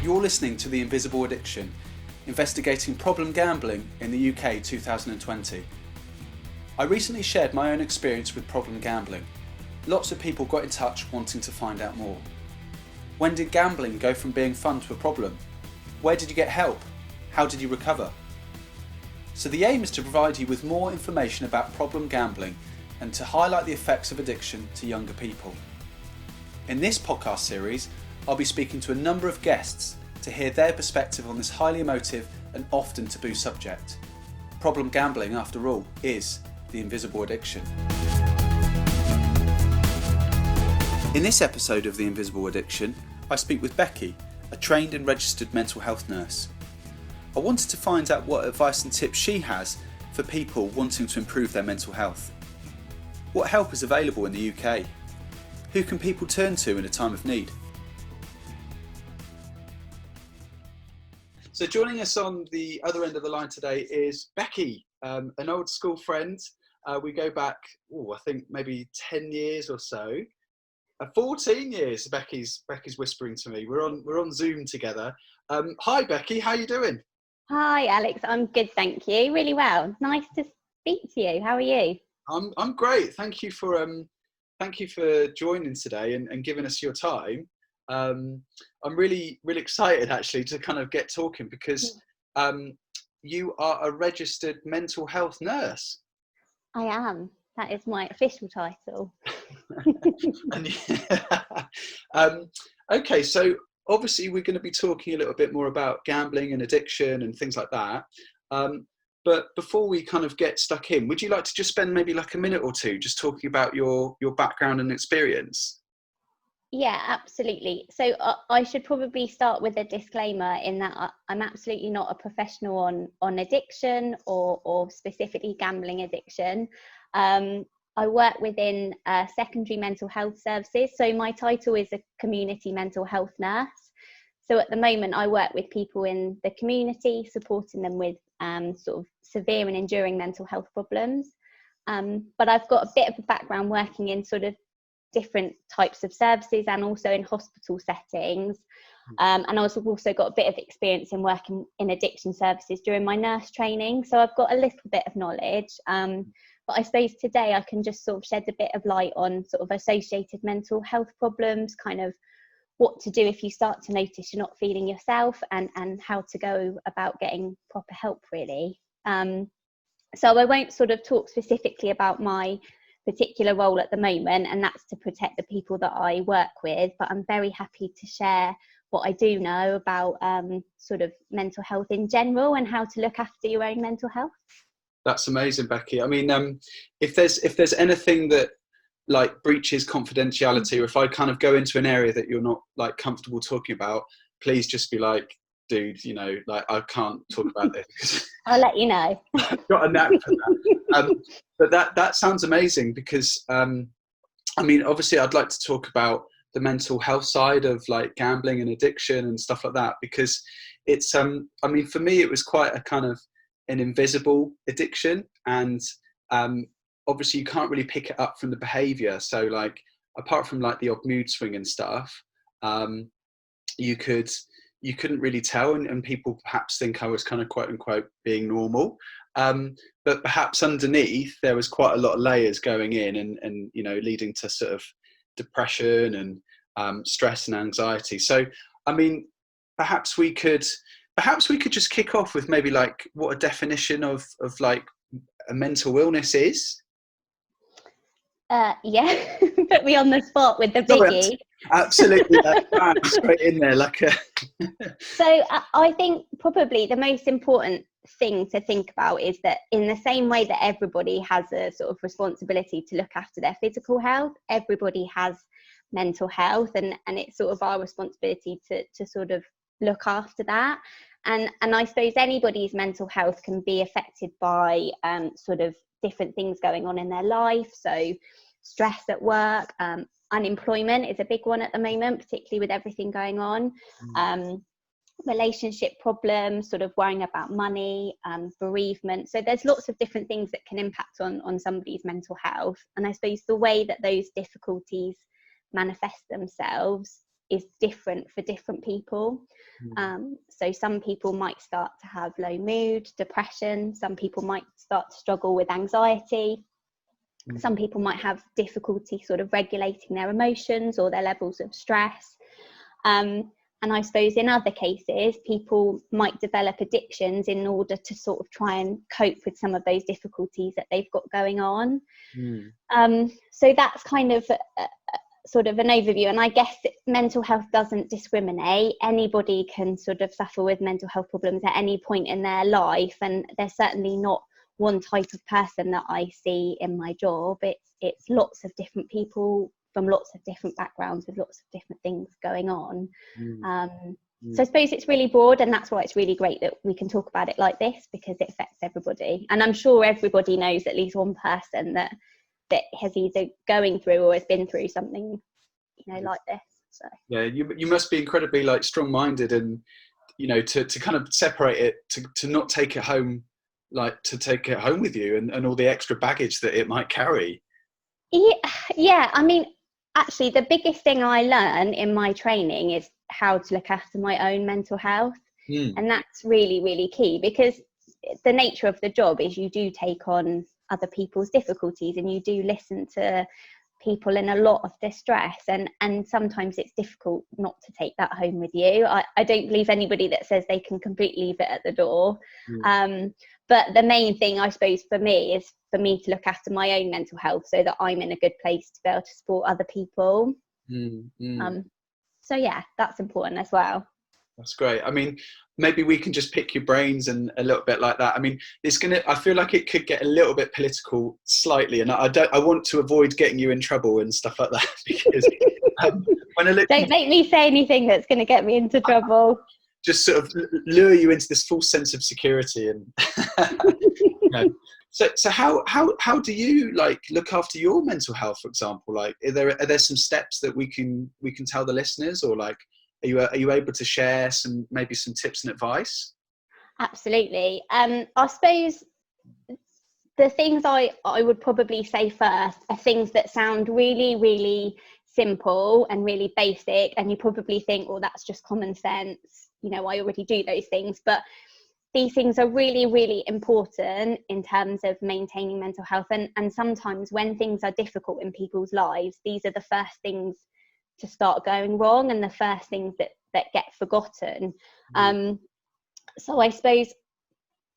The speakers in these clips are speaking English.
You're listening to The Invisible Addiction, investigating problem gambling in the UK 2020. I recently shared my own experience with problem gambling. Lots of people got in touch wanting to find out more. When did gambling go from being fun to a problem? Where did you get help? How did you recover? So the aim is to provide you with more information about problem gambling and to highlight the effects of addiction to younger people. In this podcast series, I'll be speaking to a number of guests to hear their perspective on this highly emotive and often taboo subject. Problem gambling, after all, is the invisible addiction. In this episode of The Invisible Addiction, I speak with Becky, a trained and registered mental health nurse. I wanted to find out what advice and tips she has for people wanting to improve their mental health. What help is available in the UK? Who can people turn to in a time of need? So joining us on the other end of the line today is Becky, an old school friend. We go back, I think maybe 10 years or so. 14 years, Becky's whispering to me. We're on Zoom together. Hi Becky, how are you doing? Hi Alex, I'm good, thank you. Really well. Nice to speak to you. How are you? I'm great. Thank you for joining today and giving us your time. I'm really excited actually to kind of get talking because you are a registered mental health nurse. I am. That is my official title. Okay, so obviously we're going to be talking a little bit more about gambling and addiction and things like that. But before we kind of get stuck in, would you like to just spend maybe like a minute or two just talking about your background and experience? Yeah, absolutely. So I should probably start with a disclaimer in that I'm absolutely not a professional on addiction or specifically gambling addiction. I work within secondary mental health services. So my title is a community mental health nurse. So at the moment I work with people in the community, supporting them with sort of severe and enduring mental health problems. But I've got a bit of a background working in sort of different types of services and also in hospital settings. And I've also got a bit of experience in working in addiction services during my nurse training. So I've got a little bit of knowledge. But I suppose today I can just sort of shed a bit of light on sort of associated mental health problems, kind of what to do if you start to notice you're not feeling yourself and how to go about getting proper help really. So I won't sort of talk specifically about my particular role at the moment, and that's to protect the people that I work with, but I'm very happy to share what I do know about sort of mental health in general and how to look after your own mental health. That's amazing, Becky. I mean, if there's anything that like breaches confidentiality, or if I kind of go into an area that you're not like comfortable talking about, please just be like, dude, you know, like I can't talk about this. I'll let you know. I've got a knack for that. But that sounds amazing because, I mean, obviously I'd like to talk about the mental health side of like gambling and addiction and stuff like that, because it's, I mean, for me, it was quite a kind of an invisible addiction, and obviously you can't really pick it up from the behavior. So like, apart from like the odd mood swing and stuff, you couldn't really tell, and people perhaps think I was kind of quote unquote being normal. But perhaps underneath there was quite a lot of layers going in and you know, leading to sort of depression and stress and anxiety. So, I mean, perhaps we could just kick off with maybe like what a definition of like a mental illness is. Yeah, put me on the spot with the biggie. Absolutely, straight in there like a. So I think probably the most important thing to think about is that in the same way that everybody has a sort of responsibility to look after their physical health, everybody has mental health, and it's sort of our responsibility to sort of look after that. And I suppose anybody's mental health can be affected by sort of different things going on in their life. So stress at work, unemployment is a big one at the moment, particularly with everything going on. Relationship problems, sort of worrying about money, bereavement. So there's lots of different things that can impact on somebody's mental health. And I suppose the way that those difficulties manifest themselves is different for different people. So some people might start to have low mood, depression. Some people might start to struggle with anxiety. Some people might have difficulty sort of regulating their emotions or their levels of stress. And I suppose in other cases, people might develop addictions in order to sort of try and cope with some of those difficulties that they've got going on. So that's kind of sort of an overview. And I guess mental health doesn't discriminate. Anybody can sort of suffer with mental health problems at any point in their life. And there's certainly not one type of person that I see in my job. It's lots of different people from lots of different backgrounds with lots of different things going on. So I suppose it's really broad, and that's why it's really great that we can talk about it like this, because it affects everybody. And I'm sure everybody knows at least one person that has either going through or has been through something, like this. So yeah, you must be incredibly like strong-minded, and to kind of separate it, to not take it home, like to take it home with you, and all the extra baggage that it might carry. Yeah, I mean, actually the biggest thing I learn in my training is how to look after my own mental health. And that's really, really key, because the nature of the job is you do take on other people's difficulties, and you do listen to people in a lot of distress, and sometimes it's difficult not to take that home with you. I don't believe anybody that says they can completely leave it at the door. But the main thing, I suppose, for me is for me to look after my own mental health so that I'm in a good place to be able to support other people. So yeah, that's important as well. That's great. I mean, maybe we can just pick your brains and a little bit like that. I mean, I feel like it could get a little bit political slightly, and I want to avoid getting you in trouble and stuff like that, because when I look, don't make me say anything that's going to get me into trouble. Just sort of lure you into this false sense of security, and So how do you like look after your mental health, for example? Like, are there some steps that we can tell the listeners, or like, are you able to share some tips and advice? Absolutely. I suppose the things I would probably say first are things that sound really, really simple and really basic, and you probably think, well, that's just common sense. I already do those things, but these things are really, really important in terms of maintaining mental health. And sometimes when things are difficult in people's lives, these are the first things to start going wrong, and the first things that get forgotten. So I suppose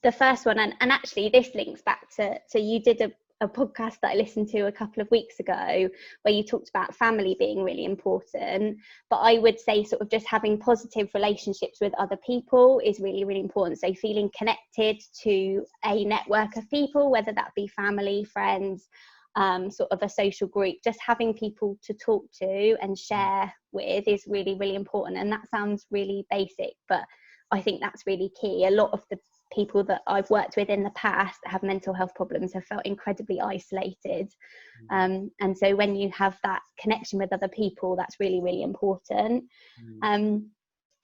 the first one, and actually this links back to you did a podcast that I listened to a couple of weeks ago where you talked about family being really important, but I would say sort of just having positive relationships with other people is really, really important. So feeling connected to a network of people, whether that be family, friends, sort of a social group, just having people to talk to and share with is really, really important. And that sounds really basic, but I think that's really key. A lot of the people that I've worked with in the past that have mental health problems have felt incredibly isolated. And so when you have that connection with other people, that's really, really important.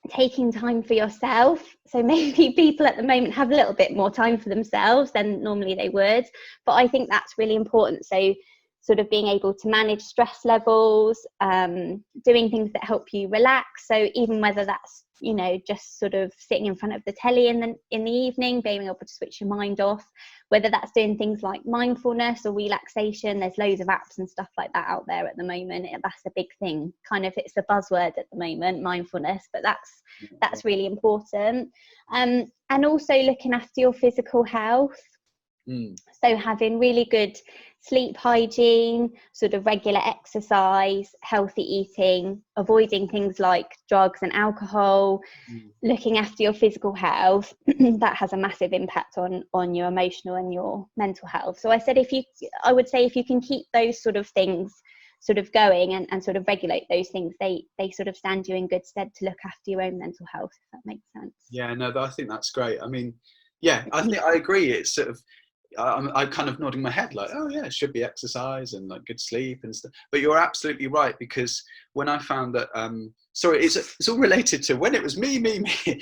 Taking time for yourself. So maybe people at the moment have a little bit more time for themselves than normally they would, but I think that's really important. So sort of being able to manage stress levels, doing things that help you relax. So even whether that's, just sort of sitting in front of the telly in the evening, being able to switch your mind off, whether that's doing things like mindfulness or relaxation. There's loads of apps and stuff like that out there at the moment. That's a big thing. Kind of, it's a buzzword at the moment, mindfulness, but that's really important. And also looking after your physical health. So having really good sleep hygiene, sort of regular exercise, healthy eating, avoiding things like drugs and alcohol, looking after your physical health, that has a massive impact on your emotional and your mental health. So I would say if you can keep those sort of things sort of going and sort of regulate those things, they sort of stand you in good stead to look after your own mental health, if that makes sense. Yeah, no, I think that's great. I mean, yeah, I think I agree. It's sort of, I'm kind of nodding my head like, oh yeah, it should be exercise and like good sleep and stuff. But you're absolutely right, because when I found that, sorry, it's all related to when it was me. This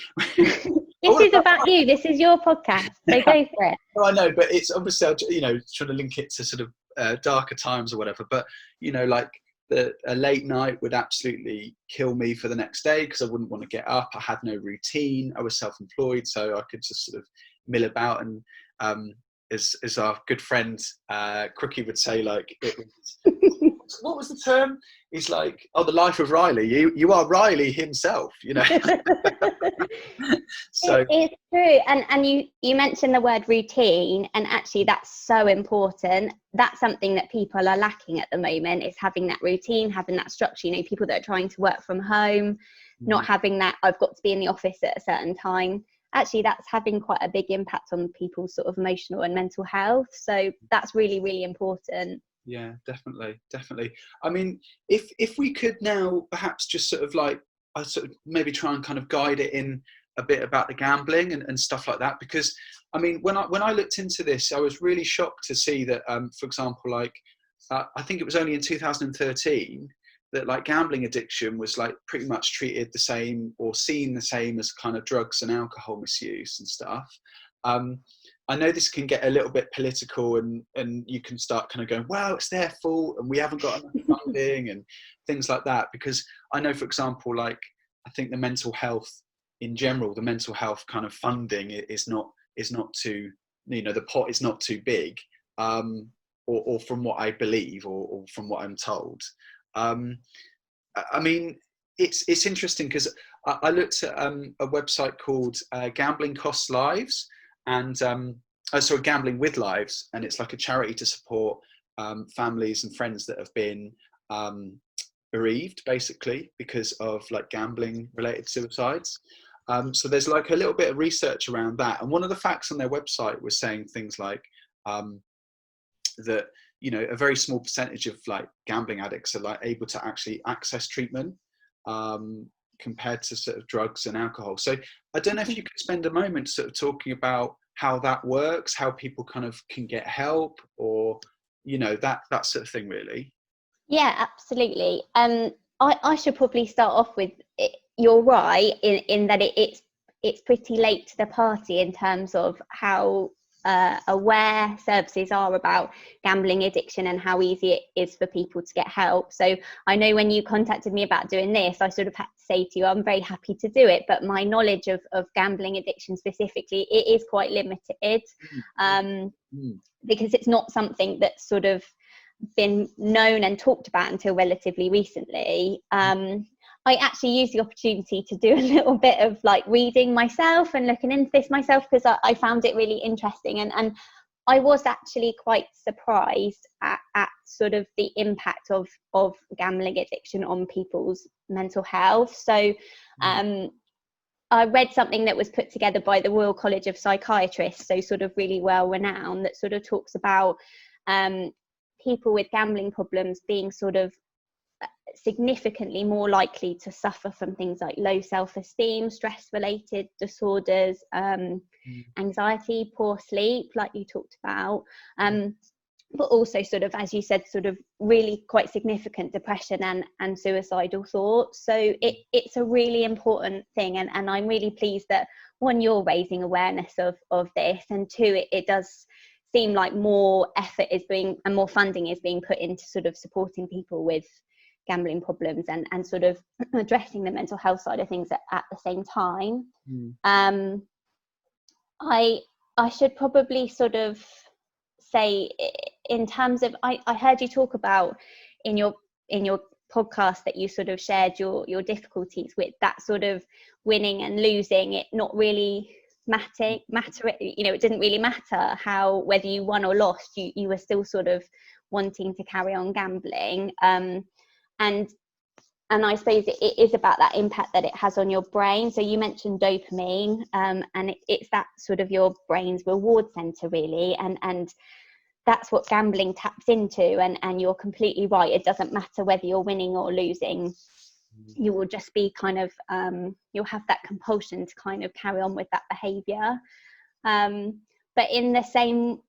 is about you. This is your podcast, so go for it. Well, I know, but it's obviously, trying to link it to sort of darker times or whatever. But like that a late night would absolutely kill me for the next day because I wouldn't want to get up. I had no routine. I was self-employed, so I could just sort of mill about. And as our good friend Crookie would say, like, it was, what was the term? He's like, oh, the life of Riley. You are Riley himself, you know. So it's true, and you mentioned the word routine, and actually that's so important. That's something that people are lacking at the moment, is having that routine, having that structure. You know, people that are trying to work from home, not having that I've got to be in the office at a certain time. Actually, that's having quite a big impact on people's sort of emotional and mental health. So that's really, really important. Yeah, definitely. I mean, if we could now perhaps just sort of like, I sort of maybe try and kind of guide it in a bit about the gambling and stuff like that, because I mean, when I looked into this, I was really shocked to see that, for example, like I think it was only in 2013 that like gambling addiction was like pretty much treated the same or seen the same as kind of drugs and alcohol misuse and stuff. I know this can get a little bit political, and you can start kind of going, well, it's their fault and we haven't got enough funding and things like that. Because I know, for example, like I think the mental health in general, the mental health kind of funding is not too, you know, the pot is not too big, or from what I believe, or from what I'm told. I mean, it's interesting because I looked at a website called Gambling Costs Lives, and sorry, Gambling with Lives, and it's like a charity to support families and friends that have been bereaved, basically, because of like gambling related suicides. So there's like a little bit of research around that, and one of the facts on their website was saying things like that, you know, a very small percentage of like gambling addicts are like able to actually access treatment, compared to sort of drugs and alcohol. So I don't know if you could spend a moment sort of talking about how that works, how people kind of can get help, or, you know, that sort of thing, really. Yeah, absolutely. I should probably start off with it. You're right in that it's pretty late to the party in terms of how aware services are about gambling addiction and how easy it is for people to get help. So I know when you contacted me about doing this, I sort of had to say to you, I'm very happy to do it, but my knowledge of gambling addiction specifically, it is quite limited, because it's not something that's sort of been known and talked about until relatively recently. I actually used the opportunity to do a little bit of like reading myself and looking into this myself, because I found it really interesting, and I was actually quite surprised at sort of the impact of gambling addiction on people's mental health. So I read something that was put together by the Royal College of Psychiatrists, so sort of really well renowned, that sort of talks about people with gambling problems being sort of significantly more likely to suffer from things like low self-esteem, stress-related disorders, anxiety, poor sleep, like you talked about, but also sort of, as you said, sort of really quite significant depression and suicidal thoughts. So it's a really important thing, and I'm really pleased that, one, you're raising awareness of this, and two, it does seem like more effort is being and more funding is being put into sort of supporting people with gambling problems and sort of addressing the mental health side of things at the same time. I should probably sort of say, in terms of, I heard you talk about in your podcast that you sort of shared your difficulties with that sort of winning and losing, it not really matter, you know, it didn't really matter how, whether you won or lost, you were still sort of wanting to carry on gambling. And I suppose it is about that impact that it has on your brain. So you mentioned dopamine, and it's that sort of your brain's reward center, really, and that's what gambling taps into. And you're completely right, it doesn't matter whether you're winning or losing, you will just be kind of you'll have that compulsion to kind of carry on with that behavior. But in the same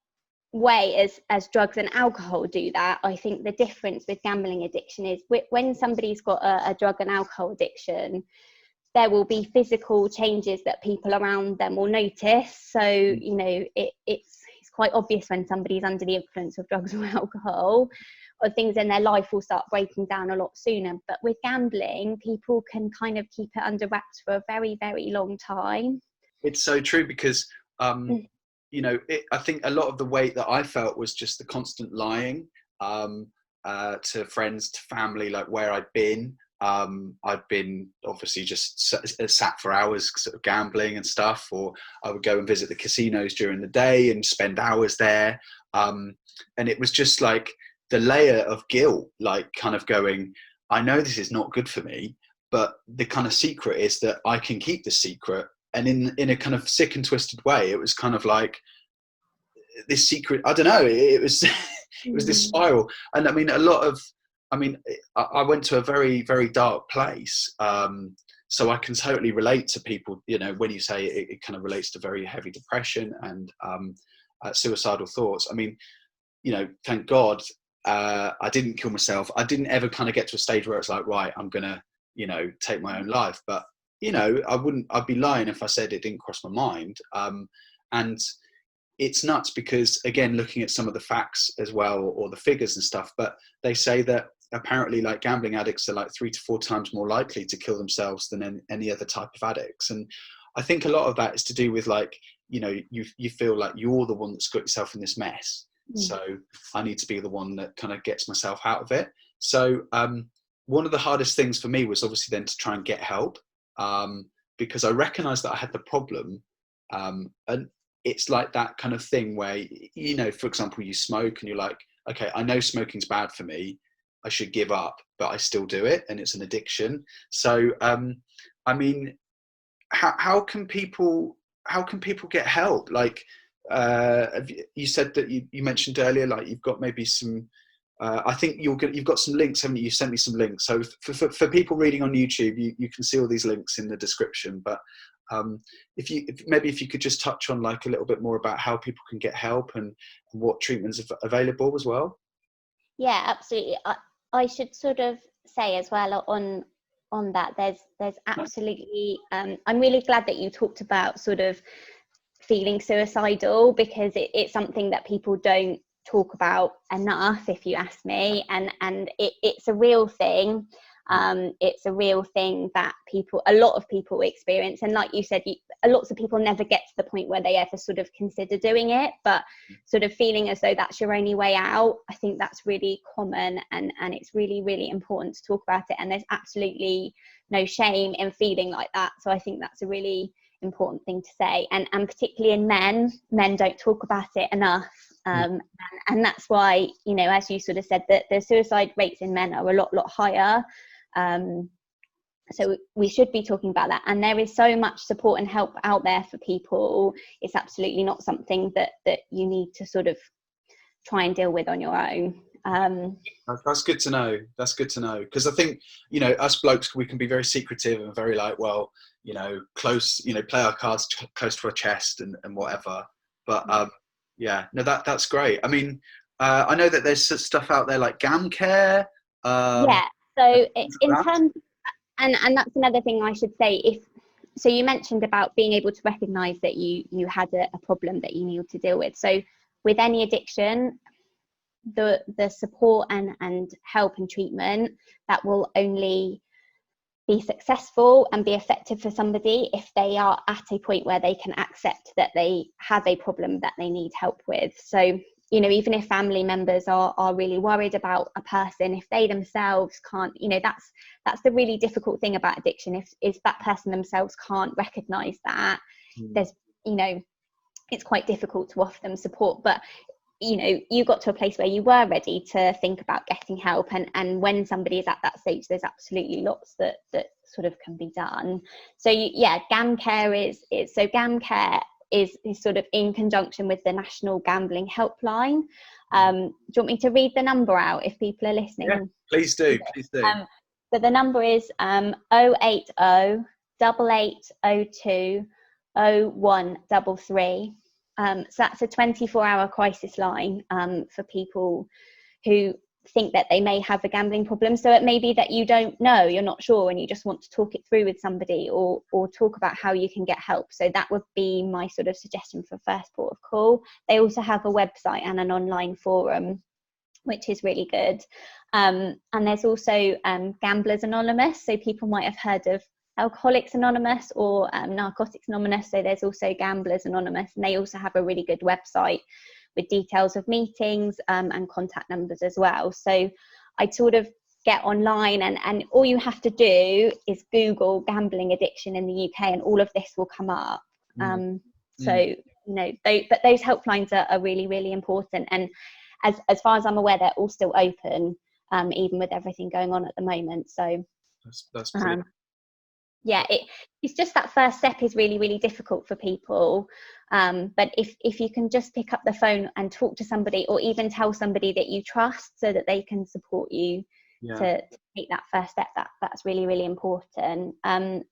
way as drugs and alcohol do that, I think the difference with gambling addiction is when somebody's got a drug and alcohol addiction, there will be physical changes that people around them will notice. So, you know, it's quite obvious when somebody's under the influence of drugs or alcohol, or things in their life will start breaking down a lot sooner. But with gambling, people can kind of keep it under wraps for a very, very long time. It's so true, because you know, I think a lot of the weight that I felt was just the constant lying to friends, to family, like where I'd been. I'd been obviously just sat for hours sort of gambling and stuff, or I would go and visit the casinos during the day and spend hours there. And it was just like the layer of guilt, like kind of going, I know this is not good for me, but the kind of secret is that I can keep the secret. And in a kind of sick and twisted way, it was kind of like this secret, I don't know, it was it was this spiral. And I mean, I went to a very, very dark place. So I can totally relate to people, you know, when you say it kind of relates to very heavy depression and suicidal thoughts. I mean, you know, thank God I didn't kill myself. I didn't ever kind of get to a stage where it's like, right, I'm going to, you know, take my own life. But, you know, I'd be lying if I said it didn't cross my mind. And it's nuts because, again, looking at some of the facts as well, or the figures and stuff, but they say that apparently like gambling addicts are like 3 to 4 times more likely to kill themselves than any other type of addicts. And I think a lot of that is to do with, like, you know, you feel like you're the one that's got yourself in this mess. So I need to be the one that kind of gets myself out of it. So one of the hardest things for me was obviously then to try and get help, because I recognized that I had the problem. And it's like that kind of thing where, you know, for example, you smoke and you're like, okay, I know smoking's bad for me, I should give up, but I still do it, and it's an addiction. So I mean, how can people get help? Like you said that you mentioned earlier, like you've got maybe some I think you've got some links, haven't you? You sent me some links. So for people reading on YouTube, you can see all these links in the description. But if you could just touch on like a little bit more about how people can get help and what treatments are available as well. Yeah, absolutely. I should sort of say as well on that, there's absolutely I'm really glad that you talked about sort of feeling suicidal, because it's something that people don't talk about enough, if you ask me, and it's a real thing. It's a real thing that a lot of people experience, and like you said, lots of people never get to the point where they ever sort of consider doing it, but sort of feeling as though that's your only way out, I think that's really common, and it's really, really important to talk about it, and there's absolutely no shame in feeling like that. So I think that's a really important thing to say, and particularly in men don't talk about it enough. And that's why, you know, as you sort of said, that the suicide rates in men are a lot higher. So we should be talking about that, and there is so much support and help out there for people. It's absolutely not something that you need to sort of try and deal with on your own. That's good to know. That's good to know, because I think, you know, us blokes, we can be very secretive and very like, well, you know, close, you know, play our cards close to our chest and whatever. But yeah, no, that's great. I mean, I know that there's stuff out there like GamCare. Yeah. So in terms, and that's another thing I should say. So you mentioned about being able to recognise that you had a problem that you needed to deal with. So with any addiction, the support and help and treatment that will only be successful and be effective for somebody if they are at a point where they can accept that they have a problem that they need help with. So, you know, even if family members are really worried about a person, if they themselves can't, you know, that's the really difficult thing about addiction. If that person themselves can't recognize that, there's, you know, it's quite difficult to offer them support. But you know, you got to a place where you were ready to think about getting help, and when somebody is at that stage, there's absolutely lots that sort of can be done. So GamCare is sort of in conjunction with the National Gambling Helpline. Do you want me to read the number out if people are listening? Yeah, please do. So the number is 080 8802 0133. So that's a 24-hour crisis line for people who think that they may have a gambling problem. So it may be that you don't know, you're not sure, and you just want to talk it through with somebody, or talk about how you can get help. So that would be my sort of suggestion for first port of call. They also have a website and an online forum, which is really good. And there's also Gamblers Anonymous. So people might have heard of Alcoholics Anonymous or Narcotics Anonymous. So there's also Gamblers Anonymous, and they also have a really good website with details of meetings and contact numbers as well. So I'd sort of get online, and all you have to do is Google gambling addiction in the UK, and all of this will come up. So, you know, but those helplines are really, really important. And as far as I'm aware, they're all still open, even with everything going on at the moment. So that's brilliant. Yeah, it's just that first step is really, really difficult for people. But if you can just pick up the phone and talk to somebody, or even tell somebody that you trust, so that they can support you to take that first step, that's really, really important. And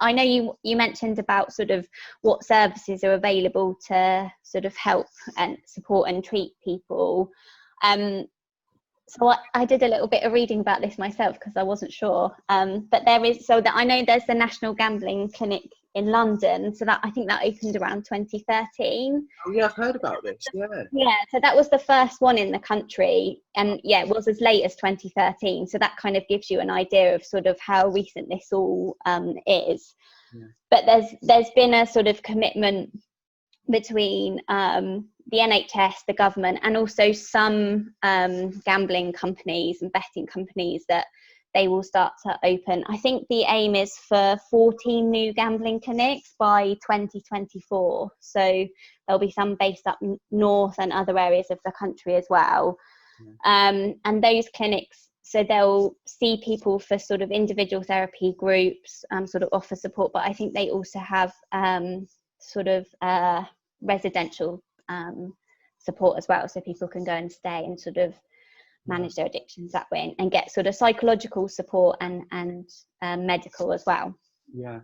I know you mentioned about sort of what services are available to sort of help and support and treat people. So I did a little bit of reading about this myself, because I wasn't sure. But I know there's the National Gambling Clinic in London. So I think that opened around 2013. Oh yeah, I've heard about this. Yeah, so that was the first one in the country, and it was as late as 2013. So that kind of gives you an idea of sort of how recent this all is. Yeah. But there's been a sort of commitment between the NHS, the government, and also some gambling companies and betting companies, that they will start to open. I think the aim is for 14 new gambling clinics by 2024. So there'll be some based up north and other areas of the country as well. And those clinics, so they'll see people for sort of individual therapy groups, sort of offer support, but I think they also have sort of residential support as well, so people can go and stay and sort of manage their addictions that way, and get sort of psychological support and medical as well. So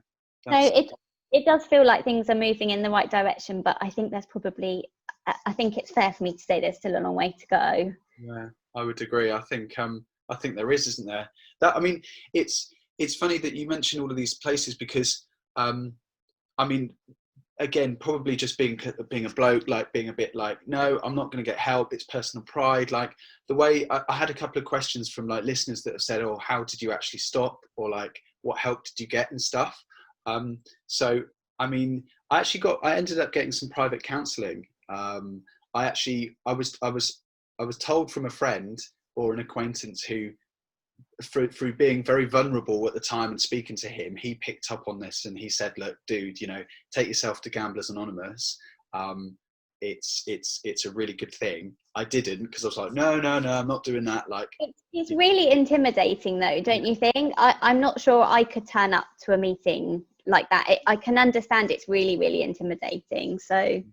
it does feel like things are moving in the right direction, but I think I think it's fair for me to say there's still a long way to go. Yeah, I would agree. I think there is, isn't there? That, I mean, it's funny that you mentioned all of these places, because I mean, again, probably just being a bloke, like being a bit like, no, I'm not going to get help. It's personal pride. Like the way I had a couple of questions from like listeners that have said, oh, how did you actually stop? Or like, what help did you get and stuff? So, I mean, I ended up getting some private counselling. I was told from a friend or an acquaintance who, through being very vulnerable at the time and speaking to him, he picked up on this, and he said, look, dude, you know, take yourself to Gamblers Anonymous. It's a really good thing. I didn't, because I was like, no, I'm not doing that. Like, it's really intimidating though, don't you think? I'm not sure I could turn up to a meeting like that. I can understand it's really, really intimidating. So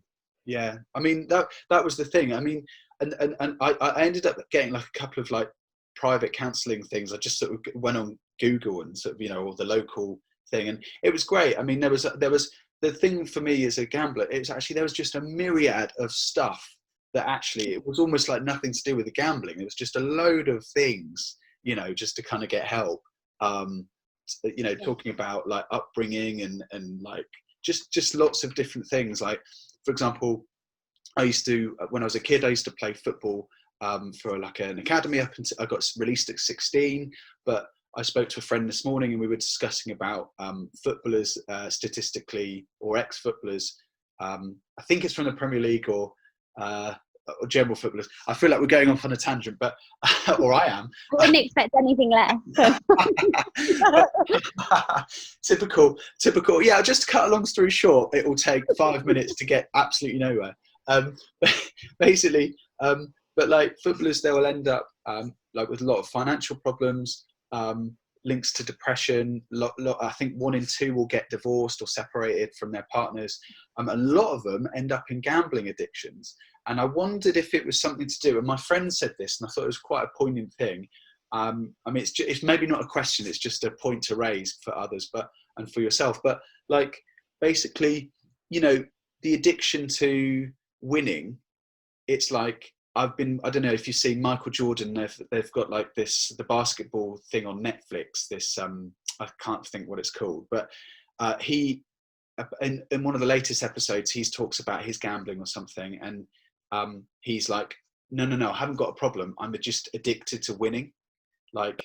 yeah, I mean, that was the thing. I mean, and I ended up getting like a couple of like private counselling things. I just sort of went on Google and sort of, you know, or the local thing, and it was great. I mean, there was the thing for me as a gambler, it was actually, there was just a myriad of stuff that actually, it was almost like nothing to do with the gambling. It was just a load of things, you know, just to kind of get help. You know, talking about like upbringing and like just lots of different things. Like, for example, when I was a kid, I used to play football for like an academy up until I got released at 16. But I spoke to a friend this morning, and we were discussing about footballers statistically, or ex-footballers. I think it's from the Premier League or general footballers. I feel like we're going off on a tangent, but or I am. I wouldn't expect anything less. Typical. Yeah, just to cut a long story short, it will take 5 minutes to get absolutely nowhere. Basically. But like footballers, they will end up like with a lot of financial problems, links to depression. I think 1 in 2 will get divorced or separated from their partners. A lot of them end up in gambling addictions. And I wondered if it was something to do. And my friend said this, and I thought it was quite a poignant thing. I mean, it's maybe not a question. It's just a point to raise for others, and for yourself. But like, basically, you know, the addiction to winning, it's like, I don't know if you've seen Michael Jordan, they've got like the basketball thing on Netflix, I can't think what it's called, but he, in one of the latest episodes, he talks about his gambling or something, and he's like, no, I haven't got a problem. I'm just addicted to winning. Like,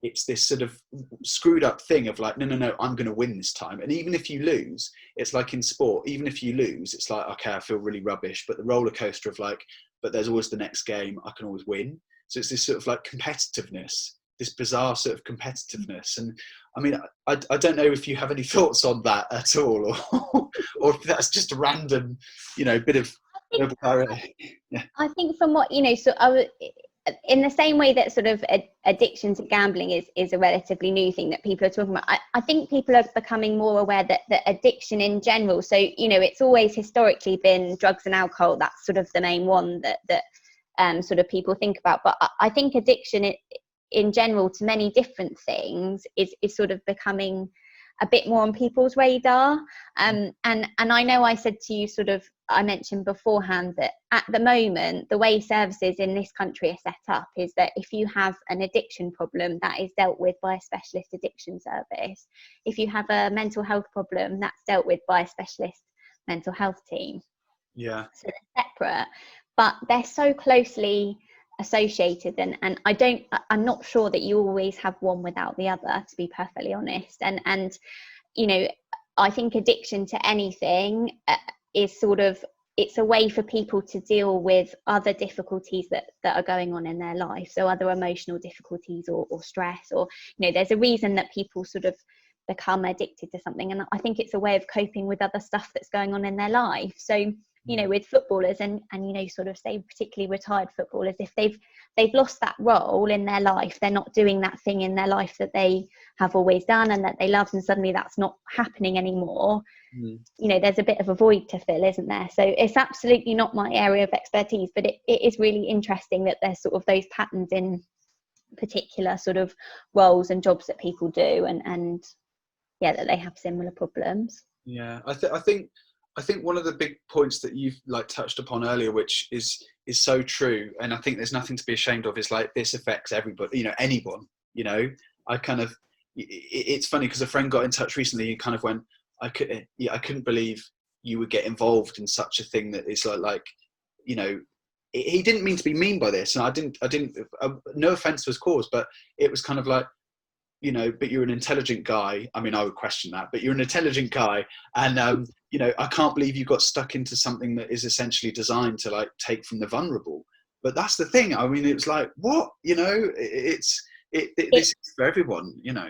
it's this sort of screwed up thing of like, no, I'm going to win this time. And even if you lose, it's like in sport, even if you lose, it's like, okay, I feel really rubbish, but the roller coaster of like, but there's always the next game, I can always win. So it's this sort of like competitiveness, this bizarre sort of competitiveness. And I mean, I don't know if you have any thoughts on that at all, or if that's just a random, bit of yeah. I think from what, in the same way that sort of addiction to gambling is a relatively new thing that people are talking about, I think people are becoming more aware that addiction in general, so it's always historically been drugs and alcohol. That's sort of the main one that sort of people think about, but I think addiction in general to many different things is sort of becoming a bit more on people's radar. And I know I said to you I mentioned beforehand that at the moment, the way services in this country are set up is that if you have an addiction problem, that is dealt with by a specialist addiction service. If you have a mental health problem, that's dealt with by a specialist mental health team. Yeah. So they're separate, but they're so closely associated, and I'm not sure that you always have one without the other, to be perfectly honest. And I think addiction to anything is it's a way for people to deal with other difficulties that are going on in their life, so other emotional difficulties or stress, or there's a reason that people sort of become addicted to something, and I think it's a way of coping with other stuff that's going on in their life. So with footballers and sort of say particularly retired footballers, if they've lost that role in their life, they're not doing that thing in their life that they have always done and that they loved, and suddenly that's not happening anymore. There's a bit of a void to fill, isn't there? So it's absolutely not my area of expertise, but it is really interesting that there's sort of those patterns in particular sort of roles and jobs that people do, and that they have similar problems. I think one of the big points that you've like touched upon earlier, which is so true, and I think there's nothing to be ashamed of, is like this affects everybody, anyone. I kind of, it's funny because a friend got in touch recently. He kind of went, I couldn't believe you would get involved in such a thing that is like he didn't mean to be mean by this, and I didn't no offense was caused, but it was kind of like, but you're an intelligent guy. I mean, I would question that, but you're an intelligent guy. And, I can't believe you got stuck into something that is essentially designed to like take from the vulnerable. But that's the thing. I mean, it was like, what, this is for everyone, Yeah,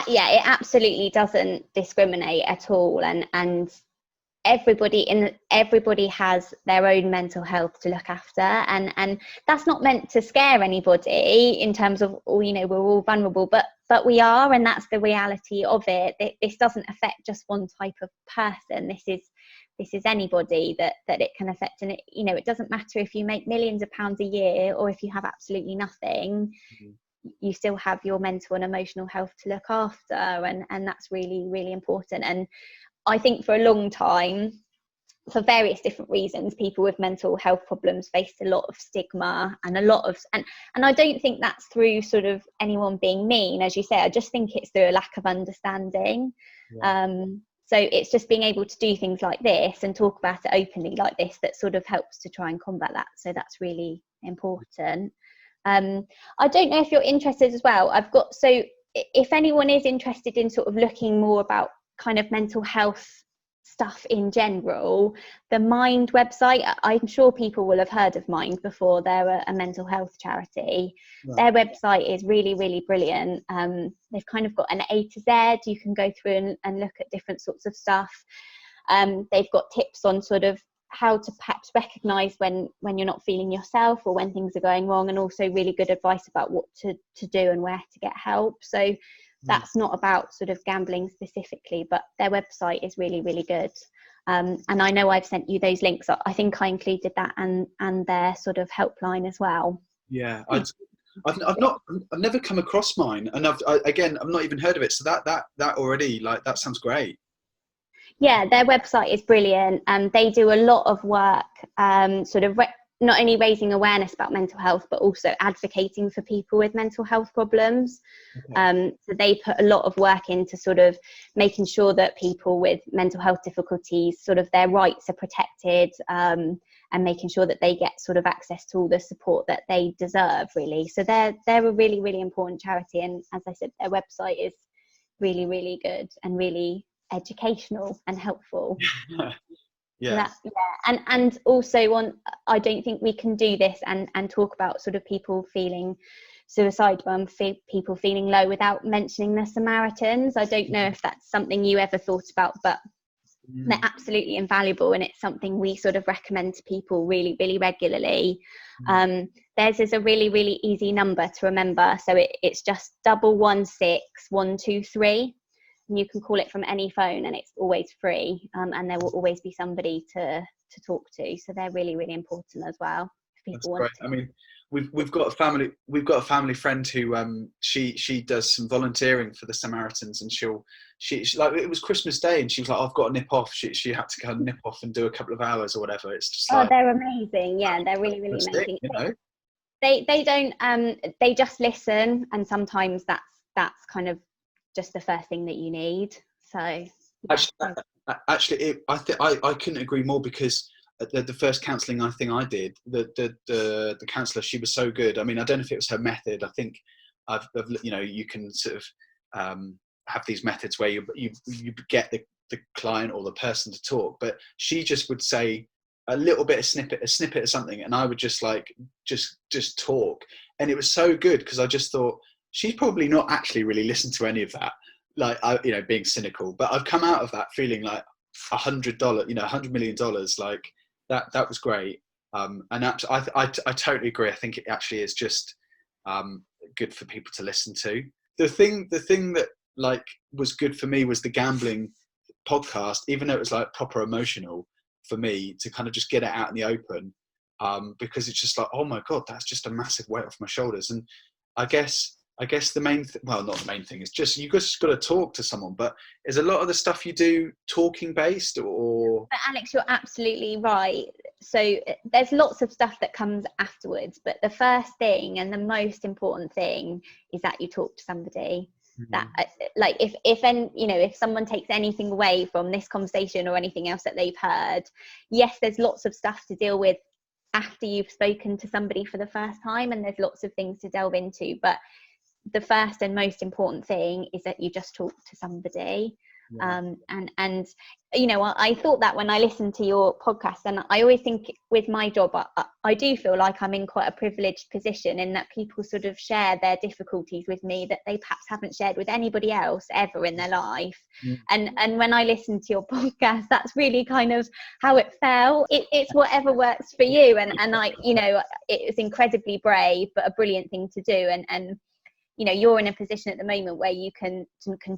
it absolutely doesn't discriminate at all. And everybody has their own mental health to look after, and that's not meant to scare anybody in terms of, we're all vulnerable, but we are, and that's the reality of it. This doesn't affect just one type of person. This is anybody that it can affect, and it doesn't matter if you make millions of pounds a year or if you have absolutely nothing. You still have your mental and emotional health to look after, and that's really, really important. And I think for a long time, for various different reasons, people with mental health problems faced a lot of stigma and and I don't think that's through sort of anyone being mean, as you say. I just think it's through a lack of understanding. So it's just being able to do things like this and talk about it openly like this that sort of helps to try and combat that. So that's really important. I don't know if you're interested as well. So if anyone is interested in sort of looking more about kind of mental health stuff in general, the Mind website, I'm sure people will have heard of Mind before. They're a mental health charity. Their website is really, really brilliant. They've kind of got an A to Z. You can go through and look at different sorts of stuff. They've got tips on sort of how to perhaps recognise when you're not feeling yourself or when things are going wrong, and also really good advice about what to do and where to get help. So that's not about sort of gambling specifically, but their website is really, really good. And I know I've sent you those links. I think I included that and their sort of helpline as well. Yeah, I've never come across Mine, and I've not even heard of it. So that already, like, that sounds great. Yeah, their website is brilliant. They do a lot of work, sort of not only raising awareness about mental health, but also advocating for people with mental health problems. Okay. So they put a lot of work into sort of making sure that people with mental health difficulties, sort of their rights are protected, and making sure that they get sort of access to all the support that they deserve, really. So they're a really, really important charity. And as I said, their website is really, really good and really educational and helpful. Yeah. And also I don't think we can do this and talk about sort of people feeling suicidal and people feeling low without mentioning the Samaritans. I don't know if that's something you ever thought about, but they're absolutely invaluable, and it's something we sort of recommend to people really, really regularly. Theirs is a really, really easy number to remember, so it's just 116 123. And you can call it from any phone, and it's always free, and there will always be somebody to talk to. So they're really, really important as well. If people want to. I mean, we've got a family friend who she does some volunteering for the Samaritans, and she like, it was Christmas Day, and she was like, I've got to nip off. She had to go and nip off and do a couple of hours or whatever. It's just like, they're amazing. Yeah, they're really, really amazing. You know? They don't they just listen, and sometimes that's kind of just the first thing that you need. So yeah. I couldn't agree more, because the first counselling I did, the counsellor, she was so good. I mean, I don't know if it was her method. I think you can sort of have these methods where you get the client or the person to talk, but she just would say a little bit of snippet of something, and I would just talk, and it was so good, because I just thought, she's probably not actually really listened to any of that, like, being cynical, but I've come out of that feeling like $100 million, like that was great. And I totally agree. I think it actually is just good for people to listen to. The thing that like was good for me was the gambling podcast, even though it was like proper emotional for me to kind of just get it out in the open, because it's just like, oh my God, that's just a massive weight off my shoulders. And I guess the main well, not the main thing, is just you just got to talk to someone. But is a lot of the stuff you do talking based, or? But Alex, you're absolutely right. So there's lots of stuff that comes afterwards, but the first thing and the most important thing is that you talk to somebody. That like if someone takes anything away from this conversation or anything else that they've heard, yes, there's lots of stuff to deal with after you've spoken to somebody for the first time, and there's lots of things to delve into, but the first and most important thing is that you just talk to somebody. And I thought that when I listened to your podcast, and I always think with my job, I do feel like I'm in quite a privileged position in that people sort of share their difficulties with me that they perhaps haven't shared with anybody else ever in their life. And when I listened to your podcast, that's really kind of how it felt. It's whatever works for you, and it was incredibly brave, but a brilliant thing to do. And you're in a position at the moment where you can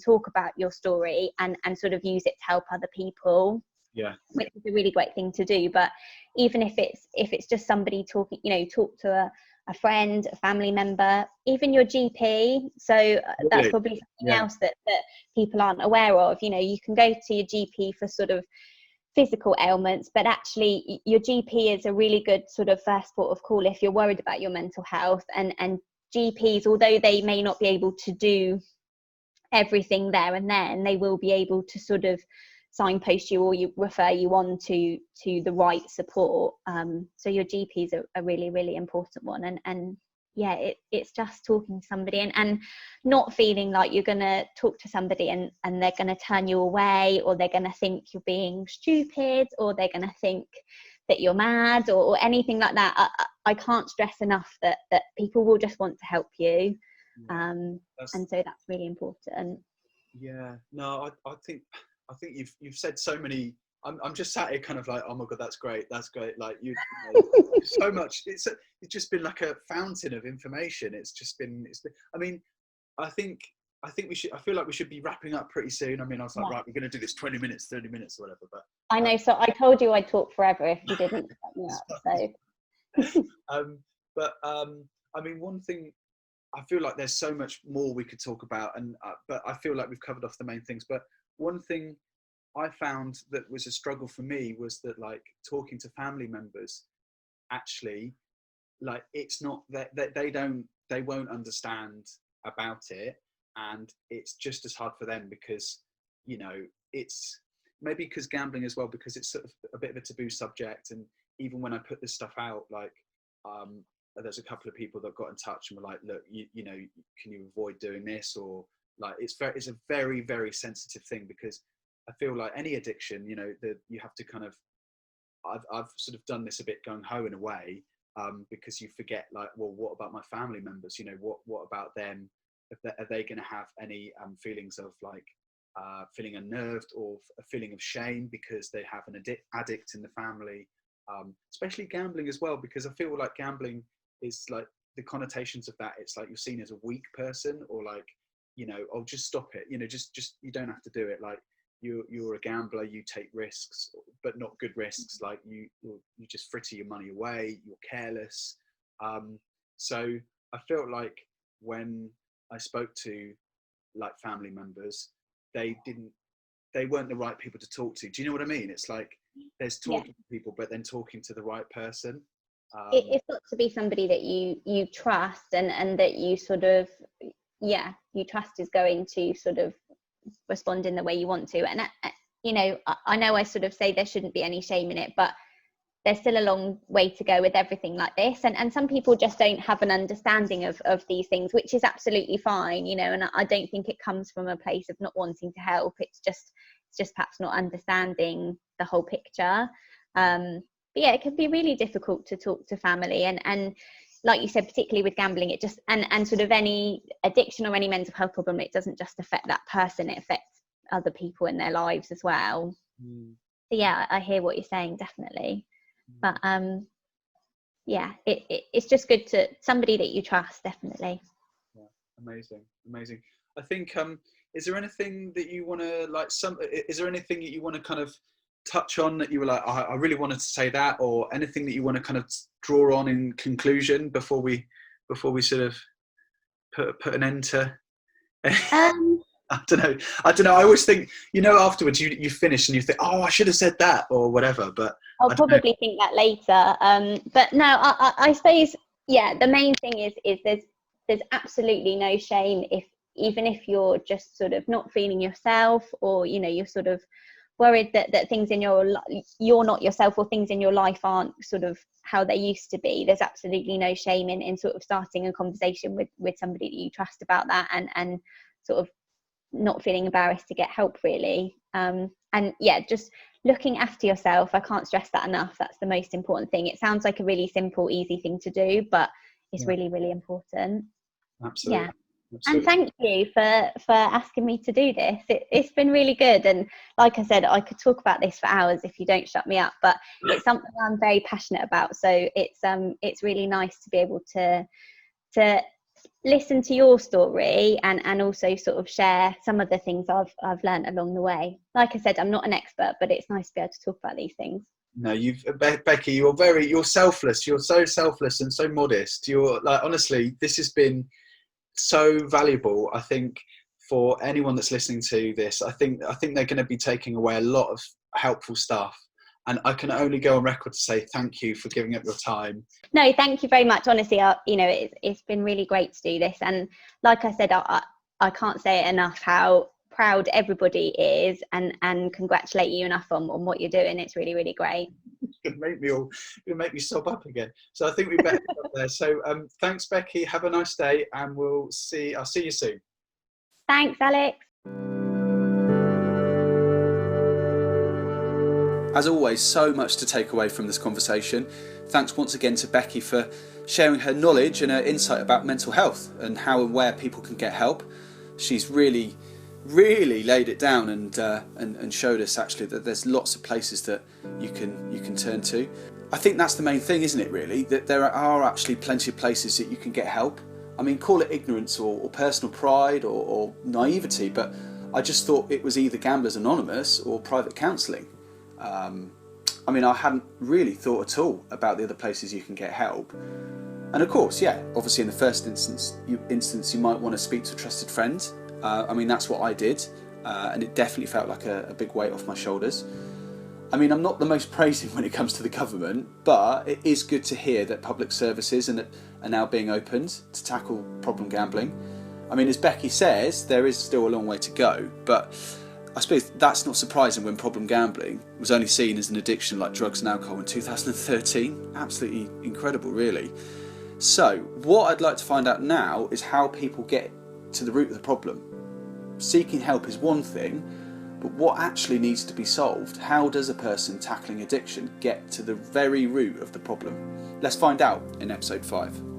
talk about your story and sort of use it to help other people. Yeah, which is a really great thing to do. But even if it's just somebody talking, talk to a friend, a family member, even your GP. So that's probably something else that people aren't aware of. You can go to your GP for sort of physical ailments, but actually your GP is a really good sort of first port of call if you're worried about your mental health. And GPs, although they may not be able to do everything there and then, they will be able to sort of signpost you or refer you on to the right support. So your GP is a really, really important one. And yeah, it's just talking to somebody and not feeling like you're going to talk to somebody and they're going to turn you away, or they're going to think you're being stupid, or they're going to think that you're mad or anything like that. I can't stress enough that people will just want to help you. And so that's really important. Yeah, no, I think you've said so many. I'm just sat here kind of like, oh my God, that's great. Like so much. It's just been like a fountain of information. It's been. I mean, I think we should. I feel like we should be wrapping up pretty soon. I mean, I was like, right, we're going to do this 20 minutes, 30 minutes, or whatever. But I know. So I told you I'd talk forever if you didn't cut me up. So. I mean, one thing. I feel like there's so much more we could talk about, and but I feel like we've covered off the main things. But one thing I found that was a struggle for me was that, like, talking to family members, actually, like, it's not that they won't understand about it, and it's just as hard for them because, you know, it's maybe because gambling as well, because it's sort of a bit of a taboo subject. And even when I put this stuff out, like, there's a couple of people that got in touch and were like, look, you know, can you avoid doing this? Or like, it's a very, very sensitive thing, because I feel like any addiction, you know, that you have to kind of, I've sort of done this a bit gung ho in a way, because you forget, like, well, what about my family members? You know, what about them? Are they going to have any feelings of, like, feeling unnerved, or a feeling of shame because they have an addict in the family? Especially gambling as well, because I feel like gambling is, like, the connotations of that, it's like you're seen as a weak person, or like, you know, oh, just stop it, you know, just you don't have to do it. Like, you're a gambler, you take risks, but not good risks. Like, you just fritter your money away, you're careless. So I felt like when I spoke to, like, family members, they weren't the right people to talk to. Do you know what I mean? It's like there's talking to people, but then talking to the right person. It's got to be somebody that you trust, and that you sort of, you trust is going to sort of respond in the way you want to. And you know, I know I sort of say there shouldn't be any shame in it, but there's still a long way to go with everything like this, and some people just don't have an understanding of these things, which is absolutely fine, you know. And I don't think it comes from a place of not wanting to help. It's just perhaps not understanding the whole picture. But yeah, it can be really difficult to talk to family, and like you said, particularly with gambling, it just, and sort of any addiction or any mental health problem, it doesn't just affect that person, it affects other people in their lives as well. So yeah, I hear what you're saying, definitely. But yeah, it's just good to somebody that you trust, definitely. Yeah, amazing. I think, is there anything that you want to, like, is there anything that you want to kind of touch on that you were like, I really wanted to say that, or anything that you want to kind of draw on in conclusion before we sort of put an end to? I don't know. I always think, you know, afterwards you finish and you think, oh, I should have said that, or whatever. But I'll probably think that later. But no, I suppose, yeah, the main thing is there's absolutely no shame even if you're just sort of not feeling yourself, or, you know, you're sort of worried that things in you're not yourself, or things in your life aren't sort of how they used to be. There's absolutely no shame in sort of starting a conversation with somebody that you trust about that, and sort of not feeling embarrassed to get help, really. And yeah, just looking after yourself, I can't stress that enough. That's the most important thing. It sounds like a really simple, easy thing to do, but it's really, really important. Absolutely. Yeah. And thank you for asking me to do this. It's been really good, and like I said, I could talk about this for hours if you don't shut me up, but it's something I'm very passionate about, so it's really nice to be able to listen to your story, and also sort of share some of the things I've learned along the way. Like I said, I'm not an expert, but it's nice to be able to talk about these things. No, Becky, you're selfless. You're so selfless and so modest. You're, like, honestly, this has been so valuable, I think, for anyone that's listening to this. I think they're going to be taking away a lot of helpful stuff, and I can only go on record to say thank you for giving up your time. No, thank you very much. Honestly, you know, it's been really great to do this, and like I said, I can't say it enough how proud everybody is, and congratulate you enough on what you're doing. It's really, really great. It's going to make me sob up again. So I think we better get up there. So thanks, Becky. Have a nice day, and I'll see you soon. Thanks, Alex. As always, so much to take away from this conversation. Thanks once again to Becky for sharing her knowledge and her insight about mental health and how and where people can get help. She's really laid it down and showed us actually that there's lots of places that you can turn to. I think that's the main thing, isn't it, really? That there are actually plenty of places that you can get help. I mean, call it ignorance or personal pride or naivety, but I just thought it was either Gamblers Anonymous or private counselling. I mean, I hadn't really thought at all about the other places you can get help. And of course, yeah, obviously in the first instance you might want to speak to a trusted friend. I mean, that's what I did, and it definitely felt like a big weight off my shoulders. I mean, I'm not the most praising when it comes to the government, but it is good to hear that public services are now being opened to tackle problem gambling. I mean, as Becky says, there is still a long way to go, but I suppose that's not surprising when problem gambling was only seen as an addiction like drugs and alcohol in 2013. Absolutely incredible, really. So, what I'd like to find out now is how people get to the root of the problem. Seeking help is one thing, but what actually needs to be solved? How does a person tackling addiction get to the very root of the problem? Let's find out in episode 5.